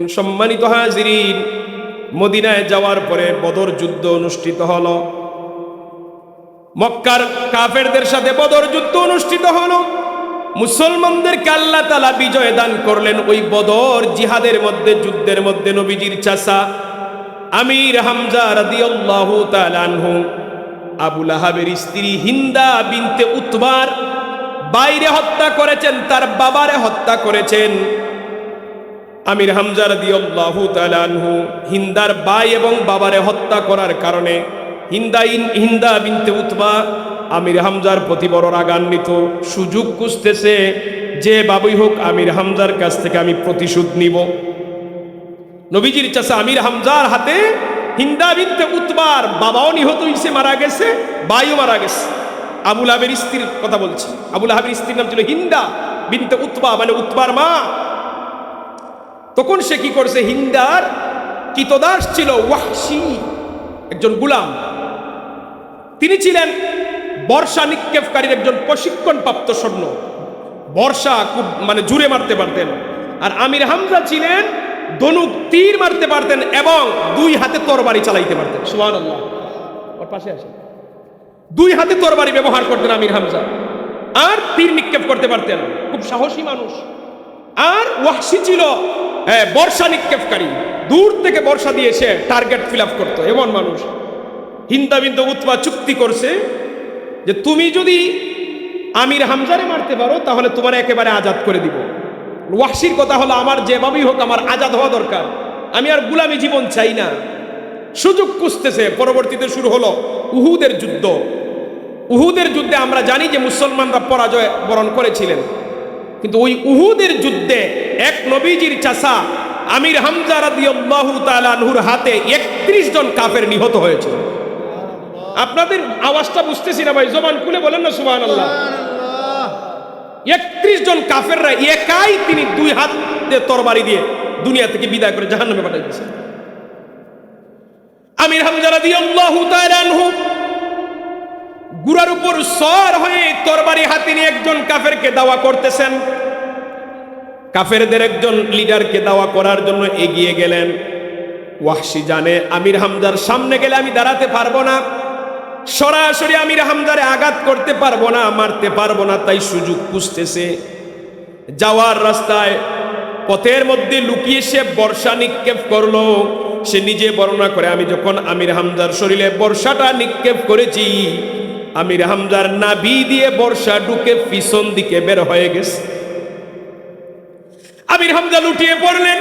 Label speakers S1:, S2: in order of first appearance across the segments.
S1: সম্মানিত হাজিরিন, মদিনায় যাওয়ার পরে বদর যুদ্ধ অনুষ্ঠিত হলো। মক্কার কাফেরদের সাথে বদর যুদ্ধ অনুষ্ঠিত হলো। মুসলমানদেরকে আল্লাহ তাআলা বিজয় দান করলেন। ওই বদর জিহাদের মধ্যে, যুদ্ধের মধ্যে নবীজির চাচা আমির হামজা রাদিয়াল্লাহু তাআলা আনহু আবু লাহাবের স্ত্রী হিন্দা বিনতে উতবার বাইরে হত্যা করেছেন, তার বাবারে হত্যা করেছেন। আমির হামজা রাদিয়াল্লাহু তাআলা আনহু হিন্দার ভাই এবং বাবারে হত্যা করার কারণে হিন্দা বিনতে উতবা আমির হামজার প্রতি বড় রাগান্বিত, সুযোগ খুঁজতেছে যে বাবুই হোক আমির হামজার কাছ থেকে আমি প্রতিশোধ নিব। নবীজির চাচা আমির হামজার হাতে হিন্দা বিনতে উতবার বাবাও নিহত হইছে, মারা গেছে, ভাইও মারা গেছে। আবু লাহাবের স্ত্রীর কথা বলছি। আবু লাহাবের স্ত্রীর নাম ছিল হিন্দা বিনতে উতবা, মানে উতবার মা। তখন সে কি করছে, হিন্দার কিতদাস ছিল ওয়াহশী, একজন গুলাম। তিনি ছিলেন বর্ষা নিক্ষেপকারীর একজন প্রশিক্ষণপ্রাপ্ত সৈন্য। বর্ষা খুব মানে জুড়ে মারতে পারতেন। আর আমির হামজা ছিলেন ধনুক তীর মারতে পারতেন এবং দুই হাতে তরবারি চালাইতে পারতেন। সুবহানাল্লাহ, ওর পাশে আসেন। দুই হাতে তরবারি ব্যবহার করতেন আমির হামজা, আর তীর নিক্ষেপ করতে পারতেন। খুব সাহসী মানুষ। আর ওয়াহশী ছিল বর্ষা নিক্ষেপকারী, দূর থেকে বর্ষা দিয়ে সে টার্গেট ফিল আপ করতো, এমন মানুষ। হিন্দা বিনতে উতবা চুক্তি করছে যে তুমি যদি আমির হামজারে মারতে পারো তাহলে তোমার একেবারে আজাদ করে দিব। ওয়াহশীর কথা হলো, আমার যেভাবেই হোক আমার আজাদ হওয়া দরকার, আমি আর গুলামি জীবন চাই না। সুযোগ খুঁজতেছে। পরবর্তীতে শুরু হলো উহুদের যুদ্ধ। উহুদের যুদ্ধে আমরা জানি যে মুসলমানরা পরাজয় বরণ করেছিলেন, কিন্তু ওই উহুদের যুদ্ধে এক নবীজির চাচা আমির হামজা রাদিয়াল্লাহু তাআলা আনহুর হাতে 31 জন কাফের নিহত হয়েছে। আপনাদের আওয়াজটা বুঝতেছি না ভাই, জবান খুলে বলেন না সুবহানাল্লাহ। 31 জন কাফেররা একাই তিনি দুই হাত দিয়ে তরবারি দিয়ে দুনিয়া থেকে বিদায় করে জাহান্নামে পাঠিয়ে দিয়েছেন। আমির হামজা রাদিয়াল্লাহু তাআলা আনহু গুরার উপর সওয়ার হয়ে তরবারি হাতে নিয়ে একজন কাফেরকে দাওয়া করতেছেন। কাফেরদের একজন লিডারকে দাওয়া করার জন্য এগিয়ে গেলেন। ওয়াহশী জানে আমির হামজার সামনে গেলে আমি দাঁড়াতে পারবো না, সরাসরি আমির হামজারে আঘাত করতে পারবো না, মারতে পারবো না, তাই সুযোগ খুঁজতেছে। যাওয়ার রাস্তায় পথের মধ্যে লুকিয়ে সে বর্ষা নিক্ষেপ করলো। সে নিজে বর্ণনা করে, আমি যখন আমির হামজার শরীরে বর্ষাটা নিক্ষেপ করেছি, আমির হামজার নাভি দিয়ে বর্ষা ঢুকে পিছন দিকে বের হয়ে গেছে। আমির হামজা লুটিয়ে পড়লেন,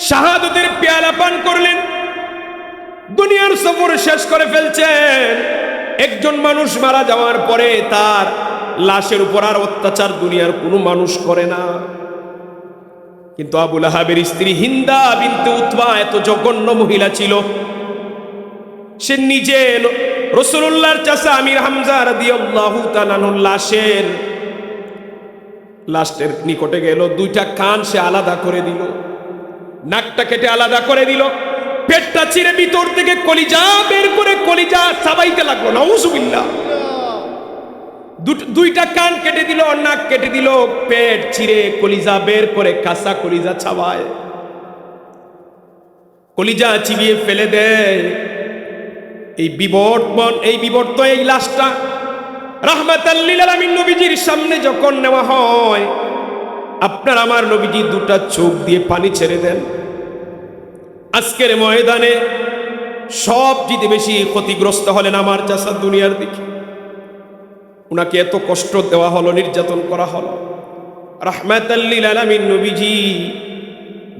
S1: শাহাদাতের পেয়ালা পান করলেন, দুনিয়ার সফর শেষ করে ফেলছেন। একজন মানুষ মারা যাওয়ার পরে তার লাশের উপর আর অত্যাচার দুনিয়ার কোনো মানুষ করে না। কিন্তু আবু লাহাবের স্ত্রী হিন্দা বিনতে উতবা এত জঘন্য মহিলা ছিল, সে নিজে রাসূলুল্লাহর চাচা আমির হামজা রাদিয়াল্লাহু তাআলা আনহুর লাশের নিকটে গেল। দুইটা কান সে আলাদা করে দিল, নাকটা কেটে আলাদা করে দিল, পেটটা চিরে ভিতর থেকে কলিজা বের করে কলিজা চাবাইতে লাগলো। নাউযুবিল্লাহ। দুইটা কান কেটে দিল, নাক কেটে দিল, পেট চিরে কলিজা বের করে কাঁচা কলিজা চাবায়, কলিজা চিবিয়ে ফেলে দেয়। এই বিবর্ত এই লাশটা রাহমাতাল লিল আলামিন নবীজির সামনে যখন নেওয়া হয়, আপনার আমার নবীজি দুটা চোখ দিয়ে পানি ছেড়ে দেন। আজকের ময়দানে সবচেয়ে বেশি ক্ষতিগ্রস্ত হলেন আমার চাচা দুনিয়ার দিকে। উনাকে এত কষ্ট দেওয়া হলো, নির্যাতন করা হলো। রাহমাতাল লিল আলামিন নবীজি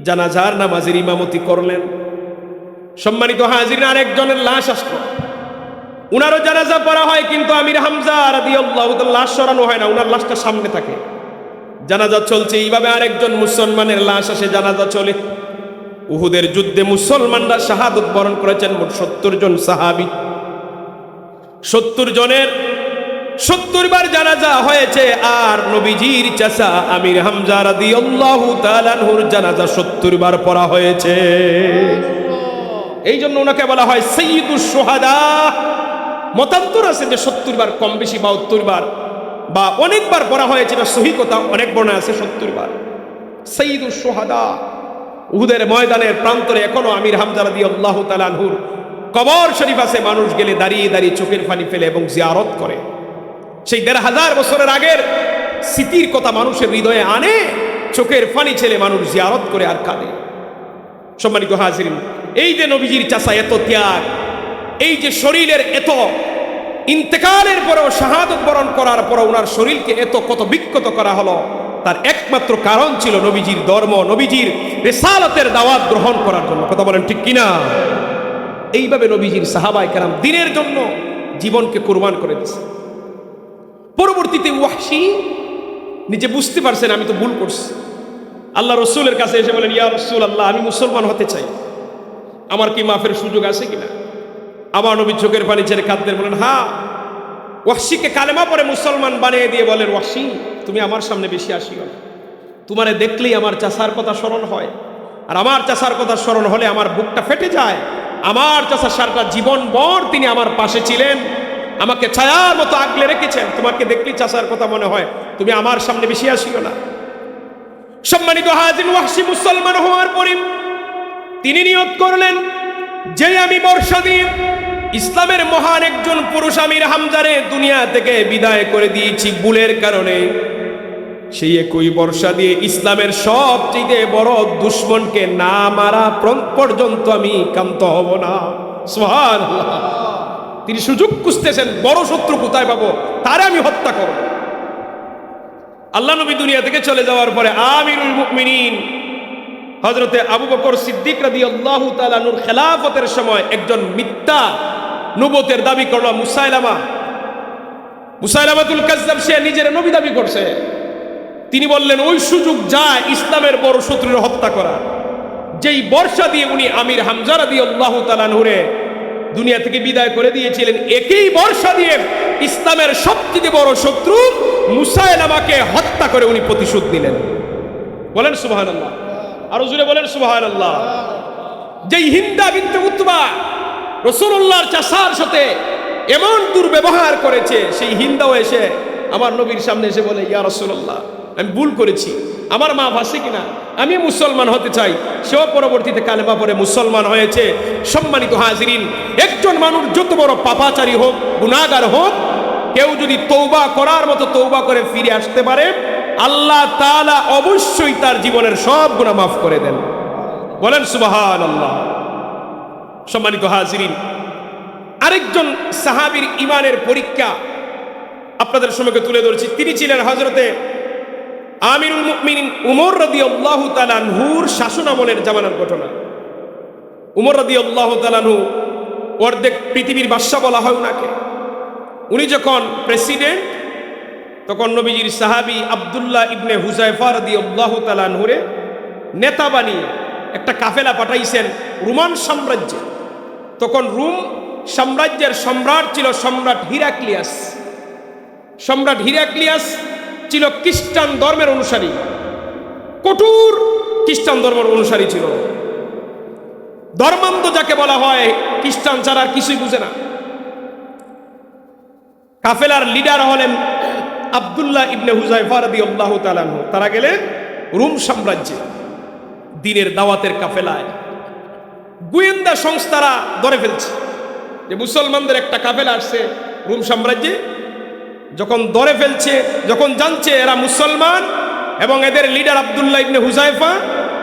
S1: জানাজার নামাজের ইমামতি করলেন। সম্মানিত হাজিরিন, আরেকজনের লাশ আসলো, উনারও জানাজা পড়া হয়, কিন্তু আমির হামজা রাদিয়াল্লাহু তাআলা লাশ সরানো হয় না, উনার লাশটা সামনে থাকে। জানাজা চলছে, এইভাবে আরেকজন মুসলমানের লাশ আসে, জানাজা চলে। উহুদের যুদ্ধে মুসলমানরা শাহাদাত বরণ করেছেন মোট 70 জন সাহাবী। 70 জনের 70 বার জানাজা হয়েছে। আর নবীজির চাচা আমির হামজা রাদিয়াল্লাহু তাআলা আনহুর জানাজা 70 বার পড়া হয়েছে। এই জন্য ওনাকে বলা হয় সাইয়্যিদুশ শুহাদা। মতান্তর আছে যে 70 বার, কম বেশি 72 বার বা অনেকবার পড়া হয়েছে, এটা সহি কথা। অনেক বর্ণনা আছে 70 বার। সাইয়্যিদুশ শুহাদা, উহুদের ময়দানের প্রান্তরে এখনো আমির হামজা রাদিয়াল্লাহু তাআলা আনহুর কবর শরীফ আছে, মানুষ গেলে দাঁড়িয়ে দাঁড়িয়ে চোখের পানি ফেলে এবং জিয়ারত করে। সেই ১৫০০ বছরের আগের স্মৃতির কথা মানুষের হৃদয়ে আনে, চোখের পানি ছেলে মানুষ জিয়ারত করে আর কাঁদে। সম্মানিত হাজিরিন, এই যে নবীজির চাচা এত ত্যাগ, এই যে শরীরের এত ইন্তেকালের পরেও শাহাদত বরণ করার পর ওনার শরীরকে এত কত বিক্ষত করা হলো, তার একমাত্র কারণ ছিল নবীজির ধর্ম, নবীজির রিসালাতের দাওয়াত গ্রহণ করার জন্য। কথা বলেন ঠিক কিনা? এইভাবে নবীজির সাহাবায়ে কেরাম দ্বীনের জন্য জীবনকে কুরবান করে দিয়েছে। পরবর্তীতে ওয়াহশী নিজে বুঝতে পারছেন আমি তো ভুল করছি, আল্লাহ রসুলের কাছে এসে বলেন, ইয়া রাসূলুল্লাহ, আমি মুসলমান হতে চাই, আমার কি মাফের সুযোগ আছে কিনা? আমার নবী চোখের পানি ছেড়ে কাঁদতেন, বলেন হ্যাঁ। ওয়াহশীকে কালেমা পরে মুসলমান বানিয়ে দিয়ে বলেন, ওয়াহশী তুমি আমার সামনে বেশি আসিও না, তোমারে দেখলেই আমার চাচার কথা স্মরণ হয়, আর আমার চাচার কথা স্মরণ হলে আমার বুকটা ফেটে যায়। আমার চাচা সারাটা জীবন ভর তিনি আমার পাশে ছিলেন, আমাকে ছায়ার মতো আগলে রেখেছেন, তোমাকে দেখলেই চাচার কথা মনে হয়, তুমি আমার সামনে বেশি আসিও না। সম্মানিত হাজির, ওয়াহশী মুসলমান হওয়ার পরে তিনি নিয়ত করলেন যে আমি বর্ষা দিয়ে ইসলামের মহান একজন পুরুষ আমির হামজারে দুনিয়া থেকে বিদায় করে দিয়েছি ভুলের কারণে, সেই একই বর্ষা দিয়ে ইসলামের সবচেয়ে বড় দুশমনকে না মারা পর্যন্ত আমি ক্ষান্ত হব না। সুবহানাল্লাহ। তিনি সুযোগ খুঁজতেছেন, বড় শত্রু কোথায় পাবো, তারে আমি হত্যা করব। আল্লাহ নবী দুনিয়া থেকে চলে যাওয়ার পরে আমিরুল মুমিনিন হযরতে আবু বকর সিদ্দিক রাদিয়াল্লাহু তাআলা আনহুর খেলাফতের সময় একজন মিথ্যা নবুয়তের দাবি করল মুসাইলামাতুল কাজ্জাব, সে নিজের নবী দাবি করছে। তিনি বললেন ওই সুযোগ যায় ইসলামের বড় শত্রুর হত্যা করার, যেই বর্ষা দিয়ে উনি আমির হামজা রাদিয়াল্লাহু তাআলা আনহুরে দুনিয়া থেকে বিদায় করে দিয়েছিলেন, একই বর্ষা দিয়ে ইসলামের সবচেয়ে বড় শত্রু মুসাইলামাকে হত্যা করে উনি প্রতিশোধ নিলেন। বলেন সুবহানাল্লাহ, আরো জোরে বলেন সুবহানাল্লাহ। যেই হিন্দা বিনতে উতবা রাসূলুল্লাহর চাচার সাথে এমন দুর্ব্যবহার করেছে, সেই হিন্দাও এসে আমার নবীর সামনে এসে বলে, ইয়া রাসূলুল্লাহ, আমি ভুল করেছি, আমার মা ভাসে কিনা, আমি মুসলমান হতে চাই। সেও পরবর্তীতে কালেমা পড়ে মুসলমান হয়েছে। সম্মানিত হাজিরিন, একজন মানুষ যত বড় পাপাচারী হোক, গুনাহগার হোক, কেউ যদি তওবা করার মতো তওবা করে ফিরে আসতে পারে, আল্লাহ তাআলা অবশ্যই তার জীবনের সব গুনাহ মাফ করে দেন। বলেন সুবহানাল্লাহ। সম্মানিত হাজিরিন, আরেকজন সাহাবীর ঈমানের পরীক্ষা আপনাদের সম্মুখে তুলে ধরছি। তিনি ছিলেন হযরতে আমিরুল মুমিনিন উমর রাদিয়াল্লাহু তাআলা আনহুর শাসন আমলের জামানার ঘটনা। উমর রাদিয়াল্লাহু তাআলা আনহু অর্ধেক পৃথিবীর বাদশা বলা হয় উনাকে। উনি যখন প্রেসিডেন্ট, তখন নবীজির সাহাবী আব্দুল্লাহ ইবনে হুযায়ফা রাদিয়াল্লাহু তাআলা আনহুরে নেতা বানিয়ে একটা কাফেলা পাঠাইছেন রোমান সাম্রাজ্যে। তখন রোম সাম্রাজ্যের সম্রাট ছিল সম্রাট হিরাক্লিয়াস। সম্রাট হিরাক্লিয়াস ছিল খ্রিস্টান ধর্মের অনুসারী, কঠোর খ্রিস্টান ধর্মের অনুসারী ছিল। ধর্মান্ধ যাকে বলা হয়, খ্রিস্টান ছাড়া আর কিছুই বুঝে না। কাফেলার লিডার হলেন আব্দুল্লাহ ইবনে হুযায়ফা রাদিয়াল্লাহু তাআলা আনহু। তারা গেলেন রোম সাম্রাজ্যে দ্বীনের দাওয়াতের কাফেলায়। গোয়েন্দা সংস্থারা ধরে ফেলছে যে মুসলমানদের একটা কাফেলা আসছে রোম সাম্রাজ্যে। যখন ধরে ফেলছে, যখন জানছে এরা মুসলমান এবং এদের লিডার আব্দুল্লাহ ইবনে হুযায়ফা,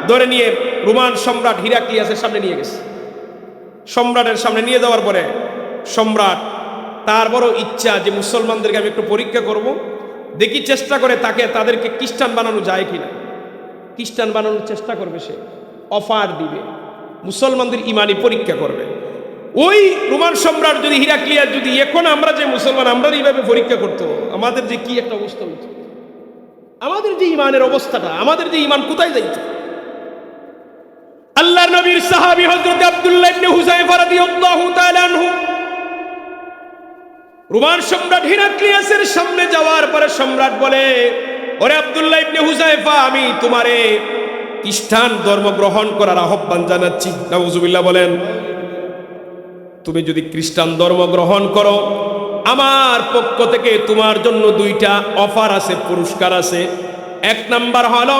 S1: ধরে নিয়ে রোমান সম্রাট হিরাক্লিয়াসের সামনে নিয়ে গেছে। সম্রাটের সামনে নিয়ে যাওয়ার পরে সম্রাট তার বড় ইচ্ছা যে মুসলমানদেরকে আমি একটু পরীক্ষা করব, দেখি চেষ্টা করে তাদেরকে খ্রিস্টান বানানো যায় কিনা। খ্রিস্টান বানানোর চেষ্টা করবে, সে অফার দিবে, মুসলমানদের ইমানি পরীক্ষা করবে। ওই রোমান সম্রাট যদি হিরাক্লিয়াস যদি এখন আমরা যে মুসলমান আমরা এইভাবে পরীক্ষা করতো, আমাদের যে কি একটা অবস্থা হতো, আমাদের যে ইমানের অবস্থাটা, আমাদের যে ইমান কোথায় যাইত। আল্লাহর নবীর সাহাবী হযরত আব্দুল্লাহ ইবনে হুযায়ফা রাদিয়াল্লাহু তাআলা আনহু রোমান সম্রাট হিরাক্লিয়াসের সামনে যাওয়ার পরে সম্রাট বলে, ওরে আব্দুল্লাহ ইবনে হুযায়ফা, আমি তোমারে খ্রিস্টান ধর্ম গ্রহণ করার আহ্বান জানাচ্ছি। নাউজুবিল্লাহ বলেন। তুমি যদি খ্রিস্টান ধর্ম গ্রহণ করো, আমার পক্ষ থেকে তোমার জন্য দুইটা অফার আছে, পুরস্কার আছে। এক নাম্বার হলো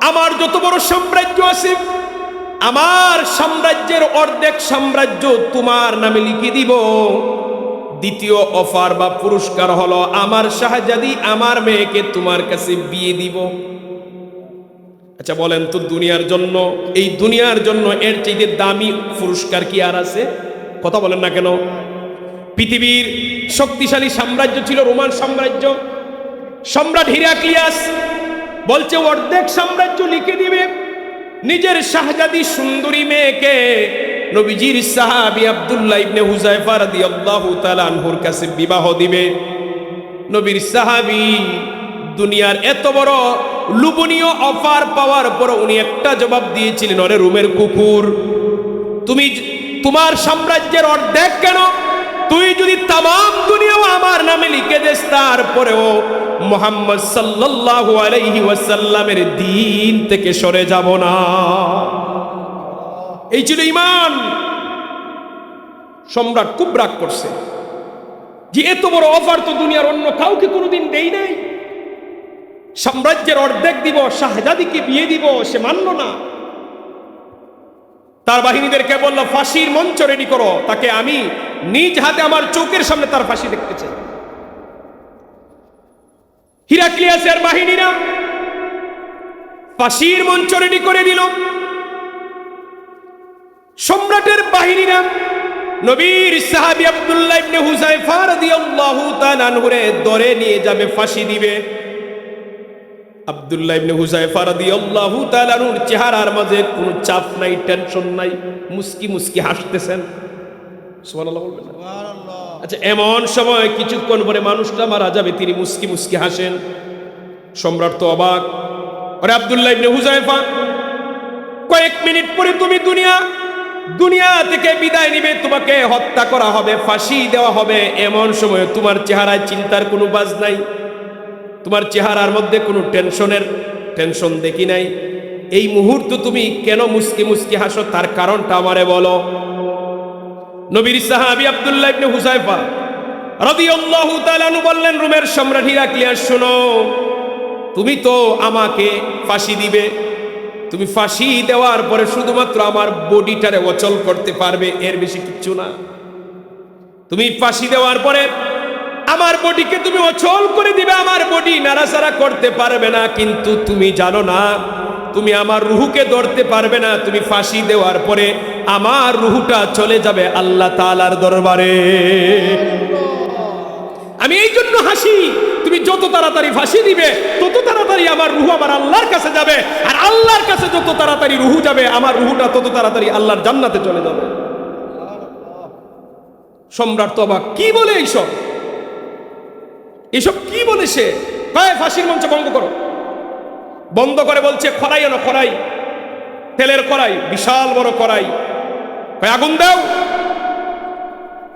S1: আমার যত বড় সাম্রাজ্য আছে, আমার সাম্রাজ্যের অর্ধেক সাম্রাজ্য তোমার নামে লিখে দিব। দ্বিতীয় অফার বা পুরস্কার হলো আমার শাহজাদি আমার মেয়েকে তোমার কাছে বিয়ে দিব। আচ্ছা বলেন তো, দুনিয়ার জন্য, এই দুনিয়ার জন্য এর চাইতে দামি পুরস্কার কি আর আছে? কথা বলেন না কেন? পৃথিবীর শক্তিশালী সাম্রাজ্য ছিল রোমান সাম্রাজ্য। সম্রাট হিরাক্লিয়াস বলছে অর্ধেক সাম্রাজ্য লিখে দিবে, নিজের শাহজাদি সুন্দরী মেয়েকে নবীজির সাহাবী আব্দুল্লাহ ইবনে হুযায়ফা রাদিয়াল্লাহু তাআলা আনহুর কাছে বিবাহ দিবে। নবীর সাহাবী দুনিয়ার এত বড় লোভনীয় অফার পাওয়ার পর উনি একটা জবাব দিয়েছিলেন, ওরে রোমের কুকুর, তুমি তোমার সাম্রাজ্যের অর্ধেক কেন, তুই যদি তামাম দুনিয়াও আমার নামে লিখে দেস, তারপরেও মুহাম্মদ সাল্লাল্লাহু আলাইহি ওয়াসাল্লামের দ্বীন থেকে সরে যাব না। এই ছিল ঈমান। সম্রাট খুব রাগ করছে যে এত বড় অফার তো দুনিয়ার অন্য কাউকে কোনোদিন দেই নাই, সাম্রাজ্যের অর্ধেক দিব, শাহজাদিকে বিয়ে দিব, সে মানল না। তার বাহিনীদেরকে বলল ফাঁসির মঞ্চ রেডি করো, তাকে আমি নিজ হাতে আমার চোখের সামনে তার ফাঁসি দেখতে চাই। হিরাক্লিয়াসের বাহিনীরা ফাঁসির মঞ্চ রেডি করে দিল। সম্রাটের বাহিনীরা নবীর সাহাবী আব্দুল্লাহ ইবনে হুযায়ফা রাদিয়াল্লাহু তাআলা আনহুরে ধরে নিয়ে যাবে, ফাঁসি দিবে। আব্দুল্লাহ ইবনে হুযায়ফা রাদিয়াল্লাহু তাআলা আনহুর চেহারার মাঝে কোনো চাপ নাই, টেনশন নাই, মুস্কি মুস্কি হাসতেছেন। সুবহানাল্লাহ বলবেন না? সুবহানাল্লাহ। আচ্ছা এমন সময় কিছুক্ষণ পরে মানুষটা মারা যাবে, তিনি মুস্কি মুস্কি হাসেন। সম্রাট তো অবাক। আরে আব্দুল্লাহ ইবনে হুযায়ফা, কয়েক মিনিট পরে তুমি দুনিয়া থেকে বিদায় নিবে, তোমাকে হত্যা করা হবে, ফাঁসি দেওয়া হবে। এমন সময় তোমার চেহারায় চিন্তার কোনো বাজ নাই, তোমার চেহারার মধ্যে কোনো টেনশন দেখি নাই। এই মুহূর্তে তুমি কেন মুস্কি মুস্কি হাসো, তার কারণটা আমারে বলো। নবীর সাহাবী আব্দুল্লাহ ইবনে হুযায়ফা রাদিয়াল্লাহু তাআলা আনহু বললেন, রোমের সম্রাট হিরাক্লিয়াস, শোনো, তুমি তো আমাকে ফাঁসি দিবে, তুমি ফাঁসি দেওয়ার পরে শুধুমাত্র আমার বডিটারে অচল করতে পারবে, এর বেশি কিচ্ছু না। তুমি ফাঁসি দেওয়ার পরে আমার বডিকে তুমি অচল করে দিবে, আমার বডি নাড়াচাড়া করতে পারবে না, কিন্তু তুমি জানো না, তুমি আমার রুহুকে ধরতে পারবে না। তুমি ফাঁসি দেওয়ার পরে আমার রুহুটা চলে যাবে আল্লাহ তাআলার দরবারে। আমি এই জন্য হাসি, তুমি যত তাড়াতাড়ি ফাঁসি দিবে তত তাড়াতাড়ি আমার রুহু আমার আল্লাহর কাছে যাবে, আর আল্লাহর কাছে যত তাড়াতাড়ি রুহু যাবে আমার রুহুটা তত তাড়াতাড়ি আল্লাহর জান্নাতে চলে যাবে। সম্রাট তো অবাক, কি বলে এইসব কি বলে সে? কয় ফাঁসির মঞ্চ বন্ধ করো। বন্ধ করে বলছে খড়াই আনো, খড়াই, তেলের কড়াই, বিশাল বড় কড়াই, কয় আগুন দাও,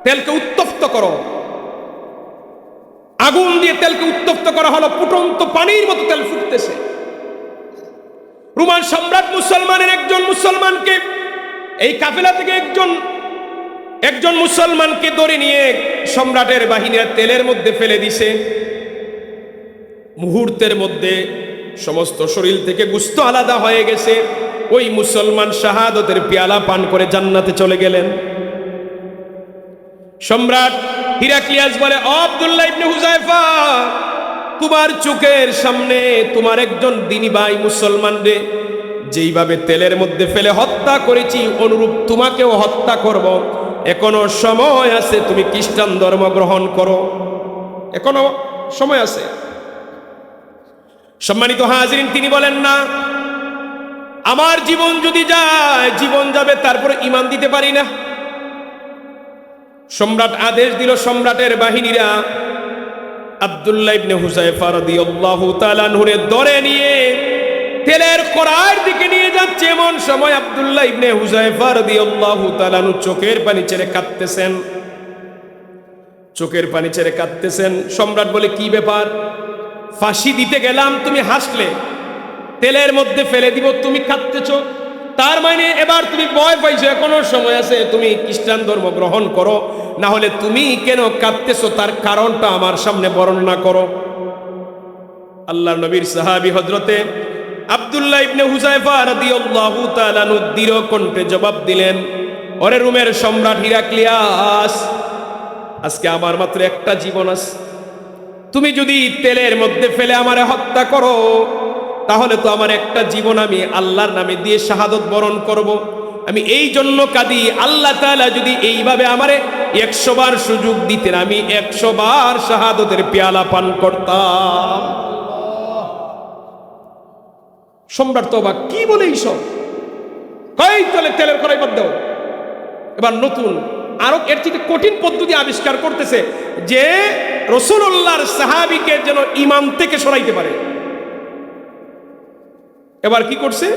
S1: তেলকে উত্তপ্ত করো। আগুন দিয়ে তেলকে উত্তপ্ত করা হলো, ফুটন্ত পানির মতো তেল ফুটতেছে। রোমান সম্রাট মুসলমানের একজন মুসলমানকে, এই কাফেলা থেকে একজন মুসলমানকে ধরে নিয়ে সম্রাটের বাহিনীর তেলের মধ্যে ফেলে দিছে। মুহূর্তের মধ্যে সমস্ত শরীর থেকে গোশত আলাদা হয়ে গেছে। ওই মুসলমান শাহাদতের পেয়ালা পান করে জান্নাতে চলে গেলেন। সম্রাট হিরাক্লিয়াস বলে, আব্দুল্লাহ ইবনে হুযায়ফা, তোমার চোখের সামনে তোমার একজন দিনী ভাই মুসলমান রে যেইভাবে তেলের মধ্যে ফেলে হত্যা করেছি, অনুরূপ তোমাকেও হত্যা করব। এখনো সময় আছে, তুমি খ্রিস্টান ধর্ম গ্রহণ করো, এখনো সময় আছে। সম্মানিত হাজিরিন, তিনি বলেন না, আমার জীবন যদি যায়, জীবন যাবে, তারপরে ঈমান দিতে পারি না। সম্রাট আদেশ দিল, সম্রাটের বাহিনীরা আব্দুল্লাহ ইবনে হুযায়ফা রাদিয়াল্লাহু তাআলা আনহুরে ধরে নিয়ে তেলের কড়াইয়ের দিকে নিয়ে যাচ্ছে। এমন সময় আব্দুল্লাহ ইবনে হুযায়ফা রাদিয়াল্লাহু তাআলা আনহু চোখের পানি ছেড়ে কাঁদতেছেন। সম্রাট বলে, কি ব্যাপার? ফাঁসি দিতে গেলাম, তুমি হাসলে, তেলের মধ্যে ফেলে দিব, তুমি কাঁদতেছো, তার মানে এবার তুমি ভয় পাইছো। এখনো সময় আছে, তুমি খ্রিস্টান ধর্ম গ্রহণ করো, না হলে তুমি কেন কাঁদতেছো তার কারণটা আমার সামনে বর্ণনা করো। আল্লাহর নবীর সাহাবী হযরতে আব্দুল্লাহ ইবনে হুযায়ফা রাদিয়াল্লাহু তাআলা আনহু দৃঢ় কণ্ঠে জবাব দিলেন, ওরে রোমের সম্রাট হিরাক্লিয়াস, আজকে আমার মাত্র একটা জীবন আছে, তুমি যদি তেলের মধ্যে ফেলে আমারে হত্যা করো তাহলে তো আমার একটা জীবন আমি আল্লাহর নামে দিয়ে শাহাদত বরণ করব। আমি এই জন্য কাঁদি, আল্লাহ তাআলা যদি এইভাবে আমারে 100 বার সুযোগ দিতেন আমি 100 বার শাহাদতের পেয়ালা পান করতাম। সম্রাট তো অবাক, কি বলে এইসব, কই চলে তেলের কড়াই বাদ দাও। এবার নতুন আরো এর থেকে কঠিন পদ্ধতি আবিষ্কার করতেছে যে রাসূলুল্লাহর সাহাবীকে যেন ইমাম থেকে সরাইতে পারে। এবার কি করছে,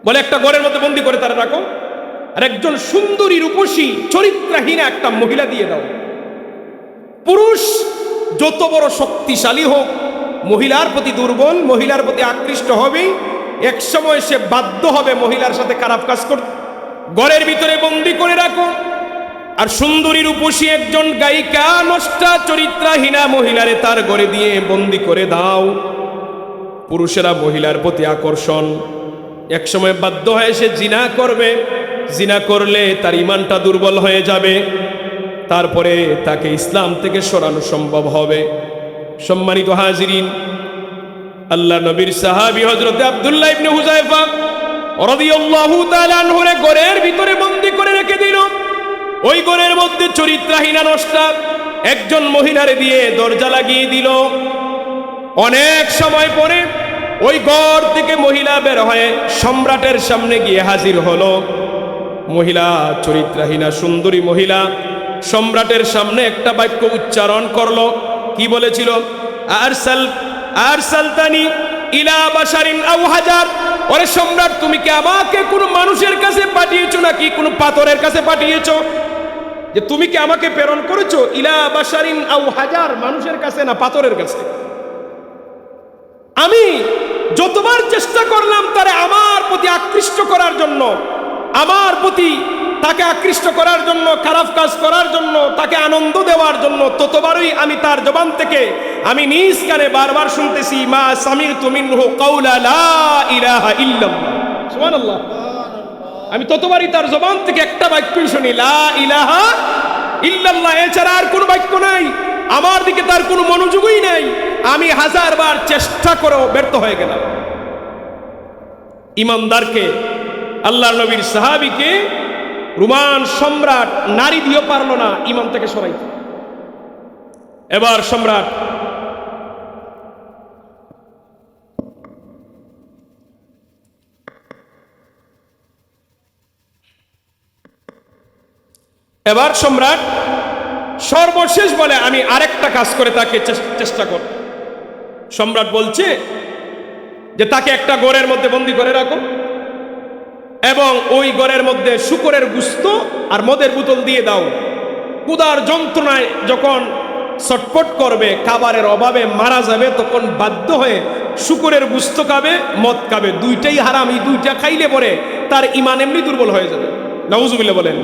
S1: বলে একটা ঘরের মধ্যে বন্দি করে তারা রাখো, আর একজন সুন্দরী রূপসী চরিত্রহীন একটা মহিলা দিয়ে দাও। পুরুষ যত বড় শক্তিশালী হোক, মহিলার প্রতি দুর্বল, মহিলার প্রতি আকৃষ্ট হবে, এক সময় সে বাধ্য হবে মহিলার সাথে খারাপ কাজ করতে। ঘরের ভিতরে বন্দি করে রাখো, আর সুন্দরী রূপসী একজন গায়িকা নষ্টা চরিত্রহীনা মহিলারে তার ঘরে দিয়ে বন্দি করে দাও। পুরুষেরা মহিলার প্রতি আকর্ষণ, এক সময় বাধ্য হয়ে সে জিনা করবে, জিনা করলে তার ঈমানটা দুর্বল হয়ে যাবে, তারপরে তাকে ইসলাম থেকে সরানো সম্ভব হবে। সম্মানিত হাজিরিন, আল্লাহ নবীর সাহাবী হযরত আব্দুল্লাহ ইবনে হুযায়ফা রাদিয়াল্লাহু তাআলা আনহু ঘরের ভিতরে বন্দি করে রেখে দিল। ওই ঘরের মধ্যে চরিত্রহীনা নষ্টা একজন মহিলারে দিয়ে দরজা লাগিয়ে দিল। অনেক সময় পরে ওই ঘর থেকে মহিলা বের হয়ে সম্রাটের সামনে গিয়ে হাজির হলো। মহিলা চরিত্রহীনা সুন্দরী মহিলা সম্রাটের সামনে একটা বাক্য উচ্চারণ করলো। কি বলেছিল? আরসালতানি ইলা বাশারিন আও হাজার। ওরে সম্রাট, তুমি কি আমাকে কোনো মানুষের কাছে পাঠিয়েছো নাকি কোনো পাথরের কাছে পাঠিয়েছো? যে তুমি কি আমাকে প্রেরণ করেছো ইলা বাশারিন আও হাজার, মানুষের কাছে না পাথরের কাছে? আমি যতবার চেষ্টা করলাম তারে আমার প্রতি আকৃষ্ট করার জন্য, আমার প্রতি তাকে আকৃষ্ট করার জন্য, খারাপ কাজ করার জন্য, তাকে আনন্দ দেওয়ার জন্য, ততবারই আমি তার জবান থেকে আমি নিজ কানে বারবার শুনতেছি, মা সামি'তু মিনহু কাওলা লা ইলাহা ইল্লাল্লাহ। সুবহানাল্লাহ। আমি ততবারই তার জবান থেকে একটা বাক্যই শুনি, লা ইলাহা ইল্লাল্লাহ, এছাড়া আর কোনো বাক্য নাই। আমার দিকে তার কোনো মনোযোগই নাই। আমি 1000 বার চেষ্টা করেও ব্যর্থ হয়ে গেলাম। ইমানদারকে, আল্লাহর নবীর সাহাবীকে রোমান সম্রাট নারী দিয়েও পারল না ইমাম থেকে সরাইতে। এবার সম্রাট সর্বশেষ বলে, আমি আরেকটা কাজ করে তাকে চেষ্টা কর। সম্রাট বলছে যে তাকে একটা ঘরের মধ্যে বন্দি করে রাখো এবং ওই ঘরের মধ্যে শূকরের গোশত আর মদের বোতল দিয়ে দাও। ক্ষুধার যন্ত্রণায় যখন ছটফট করবে, খাবারের অভাবে মারা যাবে, তখন বাধ্য হয়ে শূকরের গোশত খাবে, মদ খাবে। দুইটাই হারাম। এই দুইটা খাইলে পরে তার ঈমান এমনি দুর্বল হয়ে যাবে। নাউজুবিল্লাহ বলেন।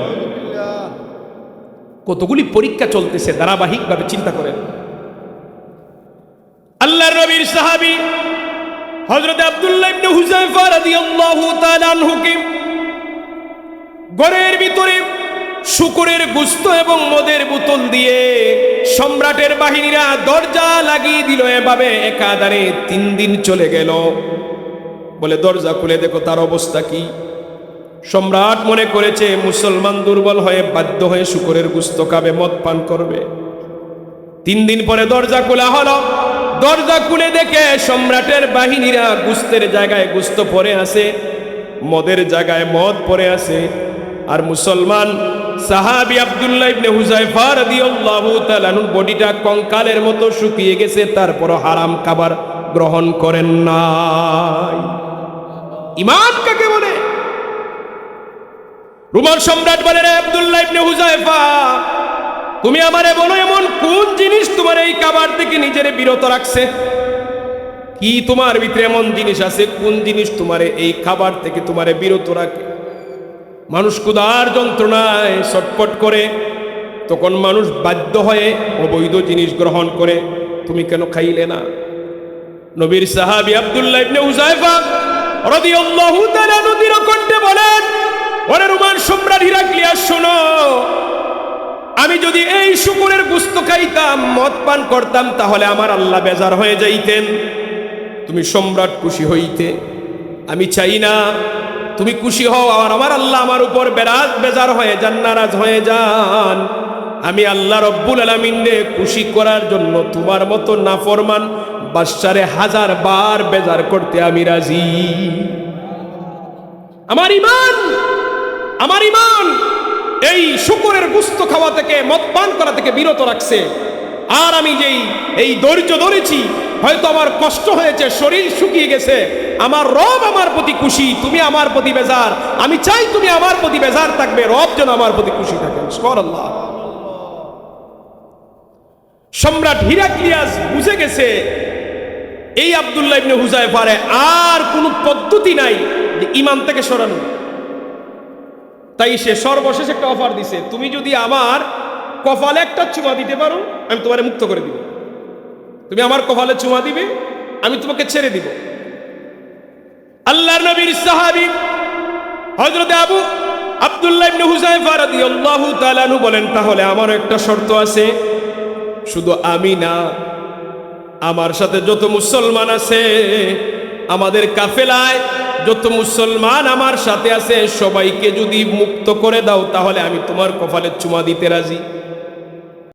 S1: কতগুলি পরীক্ষা চলতেছে ধারাবাহিকভাবে, চিন্তা করেন। আল্লাহর নবীর সাহাবী হযরত আব্দুল্লাহ ইবনে হুযায়ফা রাদিয়াল্লাহু তাআলা আনহুকে ঘরের ভিতরে শূকরের গোশত এবং মদের বোতল দিয়ে সম্রাটের বাহিনীরা দরজা লাগিয়ে দিল। এভাবে একাধারে 3 দিন চলে গেল। বলে দরজা খুলে দেখো তার অবস্থা কি। সম্রাট মনে করেছে মুসলমান দুর্বল হয়ে বাধ্য হয়ে শূকরের গোশত খাবে, মদ পান করবে। 3 দিন পরে দরজা খোলা হলো। দরজা খুলে দেখে সম্রাটের বাহিনীরা গোশতের জায়গায় গোশত পড়ে আছে, মদের জায়গায় মদ পড়ে আছে। আর মুসলমান সাহাবী আব্দুল্লাহ ইবনে হুযায়ফা রাদিয়াল্লাহু তাআলা আনহুর বডিটা কঙ্কালের মতো শুকিয়ে গেছে, তারপরও হারাম খাবার গ্রহণ করেন নাই। ঈমান কাকে বলে? রোমান সম্রাট বলে, রে আব্দুল্লাহ ইবনে হুযায়ফা, তুমি আমারে বলো এমন কোন জিনিস তোমার এই খাবার থেকে নিজেরে বিরত রাখছে? কি তোমার ভিতরে এমন জিনিস আছে, কোন জিনিস তোমারে এই খাবার থেকে তোমারে বিরত রাখে? মানুষ ক্ষুধার যন্ত্রণায় ছটফট করে, তখন মানুষ বাধ্য হয়ে অবৈধ জিনিস গ্রহণ করে। তুমি কেন খাইলে না? নবীর সাহাবী আব্দুল্লাহ ইবনে হুযায়ফা রাদিয়াল্লাহু তাআলা নদীর কণ্ঠে বলেন, ওরে রোমান সম্রাট হিরাক্লিয়াস শোনো, আমি যদি এই শুকরের গোশত খাইতাম, মদ পান করতাম, তাহলে আমার আল্লাহ বেজার হয়ে যাইতেন, তুমি সম্রাট খুশি হইতে। আমি চাই না তুমি খুশি হও আর আমার আল্লাহ আমার উপর বেজার হয়ে যান, নারাজ হয়ে যান। আমি আল্লাহ রব্বুল আলামিনকে খুশি করার জন্য তোমার মতো নাফরমান বাদশারে 1000 বার বেজার করতে আমি রাজি। আমার ইমান এই শুকরের গোশত খাওয়া থেকে, মদ পান করা থেকে বিরত রাখছে। আর আমি যেই এই ধৈর্য ধরেছি, হয়তো আমার কষ্ট হয়েছে, শরীর শুকিয়ে গেছে, আমার রব আমার প্রতি খুশি, তুমি আমার প্রতি বেজার। আমি চাই তুমি আমার প্রতি বেজার থাকবে, রব যেন আমার প্রতি খুশি থাকেন। সুবহানাল্লাহ। সম্রাট হিরাক্লিয়াস বুঝে গেছে এই আব্দুল্লাহ ইবনে হুযায়ফারে আর কোনো পদ্ধতি নাই যে ঈমান থেকে সরানো। তাই সে সর্বশেষ একটা অফার দিছে, তুমি যদি আমার কপালে একটা চুমা দিতে পারো, আমি তোমারে মুক্ত করে দিব। তুমি আমার কপালে চুমা দিবে, আমি তোমাকে ছেড়ে দিব। আল্লাহর নবীর সাহাবী হযরত আব্দুল্লাহ ইবনে হুযায়ফা রাদিয়াল্লাহু তাআলা আনহু বলেন, তাহলে আমারও একটা শর্ত আছে। শুধু আমি না, আমার সাথে যত মুসলমান আছে, আমাদের কাফেলায় যত মুসলমান আমার সাথে আছে, সবাইকে যদি মুক্ত করে দাও, তাহলে আমি তোমার কপালে চুমা দিতে রাজি।